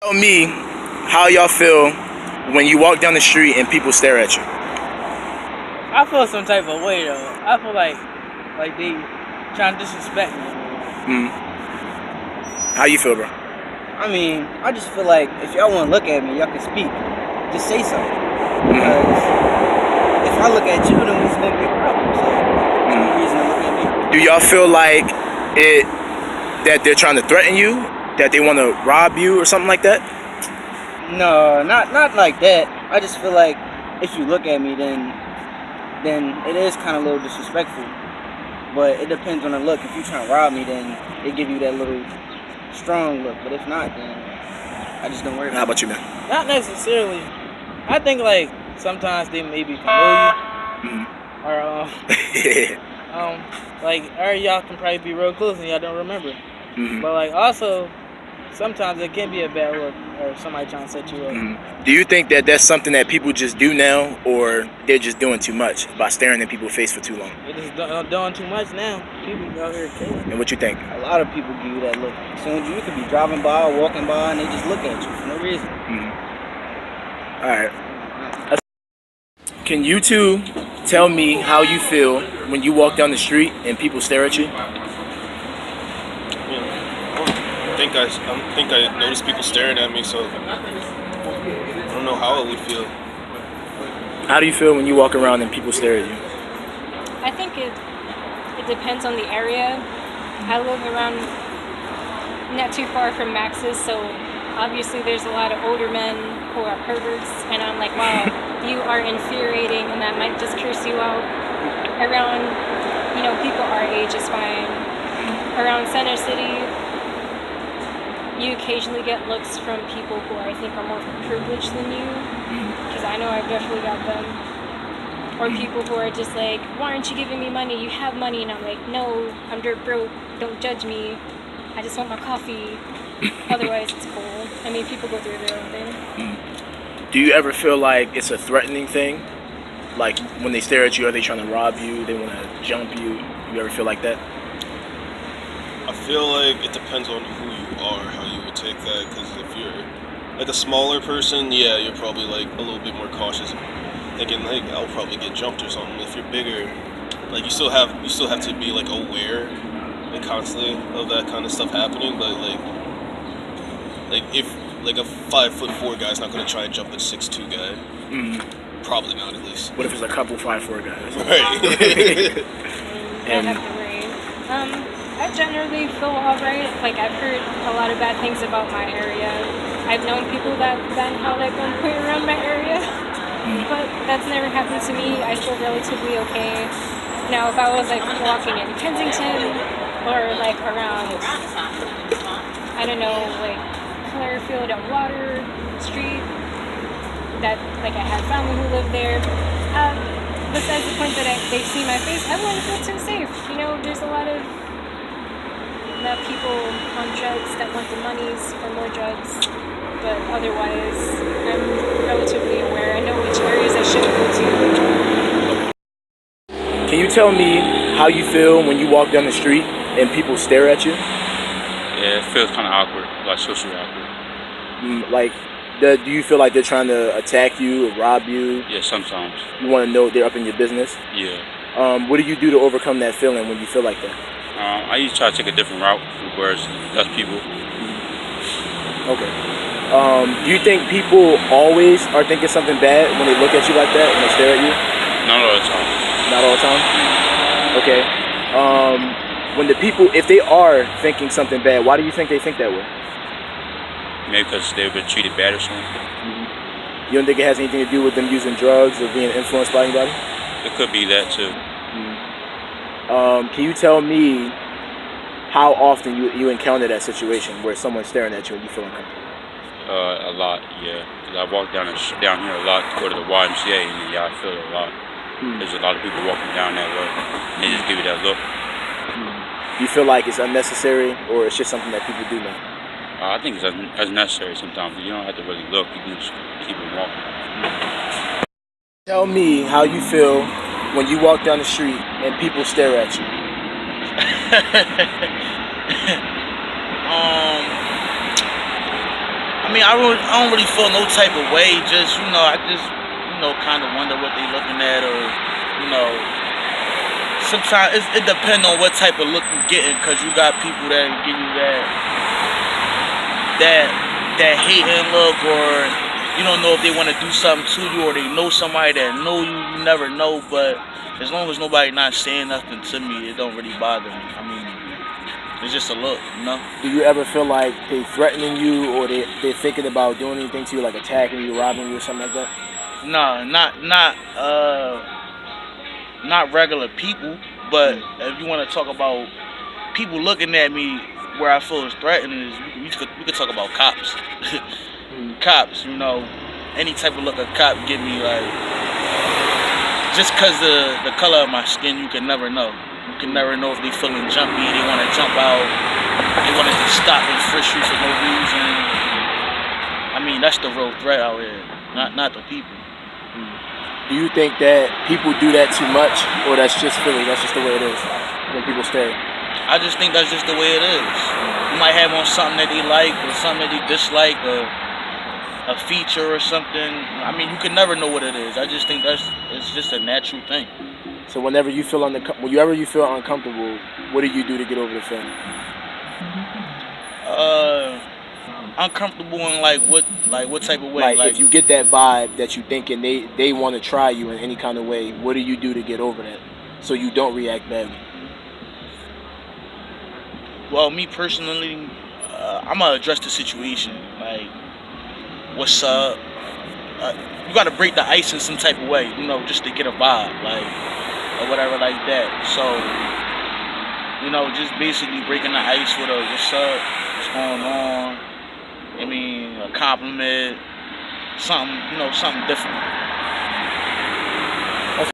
Tell me how y'all feel when you walk down the street and people stare at you. I feel some type of way though. I feel like they trying to disrespect me. Mm. How you feel, bro? I mean, I just feel like if y'all want to look at me, y'all can speak. Just say something. Because if I look at you, then it's gonna be a problem. So there's no reason to look at me. Do y'all feel like that they're trying to threaten you, that they want to rob you or something like that? No, not like that. I just feel like if you look at me, then it is kind of a little disrespectful. But it depends on the look. If you trying to rob me, then they give you that little strong look. But if not, then I just don't worry How about about you, man? Not necessarily. I think like sometimes they may be familiar or like or y'all can probably be real close and y'all don't remember. But like also sometimes it can be a bad look or somebody trying to set you up. Do you think that that's something that people just do now, or they're just doing too much by staring at people's face for too long? They're just doing too much now. People out here killing. And what you think? a lot of people give you that look. As soon as you could be driving by or walking by, and they just look at you for no reason. All right. Can you two tell me how you feel when you walk down the street and people stare at you? I think I notice people staring at me, so I don't know how it would feel. How do you feel when you walk around and people stare at you? I think it depends on the area. I live around not too far from Max's, so obviously there's a lot of older men who are perverts, and I'm like, wow, you are infuriating, and that might just curse you out. Around, people our age is fine. Around Center City, you occasionally get looks from people who I think are more privileged than you, because I know I've definitely got them. Or people who are just like, why aren't you giving me money? You have money. And I'm like, no, I'm dirt broke. Don't judge me. I just want my coffee. Otherwise, it's cool. I mean, people go through their own thing. Do you ever feel like it's a threatening thing? Like when they stare at you, are they trying to rob you? They want to jump you? You ever feel like that? I feel like it depends on who you are, how you would take that. Because if you're like a smaller person, yeah, you're probably like a little bit more cautious, thinking like I'll probably get jumped or something. If you're bigger, like you still have to be like aware and constantly of that kind of stuff happening. But like if like a 5'4" guy's not gonna try and jump a 6'2" guy. Probably not, at least. What if it's a couple 5'4" guys? Right. Not have to worry. I generally feel alright. Like, I've heard a lot of bad things about my area. I've known people that held at gunpoint around my area, but that's never happened to me. I feel relatively okay. Now, if I was like walking in Kensington or like around, I don't know, like Clarefield and Water Street, that like I had family who lived there. Besides the point that they see my face, I wouldn't feel too safe. There's a lot of people on drugs that want the monies for more drugs, but otherwise, I'm relatively aware. I know which areas I should go to. Can you tell me how you feel when you walk down the street and people stare at you? Yeah, it feels kind of awkward, like socially awkward. Do you feel like they're trying to attack you or rob you? Yeah, sometimes. You want to know they're up in your business? Yeah. What do you do to overcome that feeling when you feel like that? I usually try to take a different route, whereas less people. Okay. Do you think people always are thinking something bad when they look at you like that, when they stare at you? Not all the time. Not all the time? Okay. When the people, if they are thinking something bad, why do you think they think that way? Maybe because they've been treated bad or something. You don't think it has anything to do with them using drugs or being influenced by anybody? It could be that too. Can you tell me how often you encounter that situation where someone's staring at you and you feel uncomfortable? A lot, yeah. Because I walk down here a lot to go to the YMCA, and yeah, I feel it a lot. There's a lot of people walking down that way, and they just give you that look. Do you feel like it's unnecessary, or it's just something that people do now? I think it's unnecessary sometimes. You don't have to really look. You can just keep it walking. Tell me how you feel when you walk down the street and people stare at you. I mean, I don't really feel no type of way. Just I just kind of wonder what they looking at, or you know, sometimes it depends on what type of look you getting, cause you got people that give you that hating look, or you don't know if they want to do something to you, or they know somebody that know you. You never know, but as long as nobody not saying nothing to me, it don't really bother me. I mean, it's just a look, you know. Do you ever feel like they threatening you, or they're thinking about doing anything to you, like attacking you, robbing you, or something like that? No, not regular people, but if you want to talk about people looking at me where I feel is threatening, we could talk about cops. Cops, any type of look a cop give me, like, just cause the color of my skin, you can never know. You can never know if they feeling jumpy, they want to jump out, they want to just stop and frisk you for no reason. I mean, that's the real threat out here, not the people. Do you think that people do that too much, or that's just Philly? That's just the way it is when people stay. I just think that's just the way it is. You might have on something that they like, or something that they dislike, or a feature or something. I mean, you can never know what it is. I just think it's just a natural thing. So whenever you feel you feel uncomfortable, what do you do to get over the feeling? Uncomfortable in what type of way? Like if you get that vibe that you thinking they want to try you in any kind of way, what do you do to get over that so you don't react badly? Well, me personally, I'm gonna address the situation. Like, what's up? You gotta break the ice in some type of way, just to get a vibe, or whatever like that. So, just basically breaking the ice with a what's up, what's going on. I mean, a compliment, something different.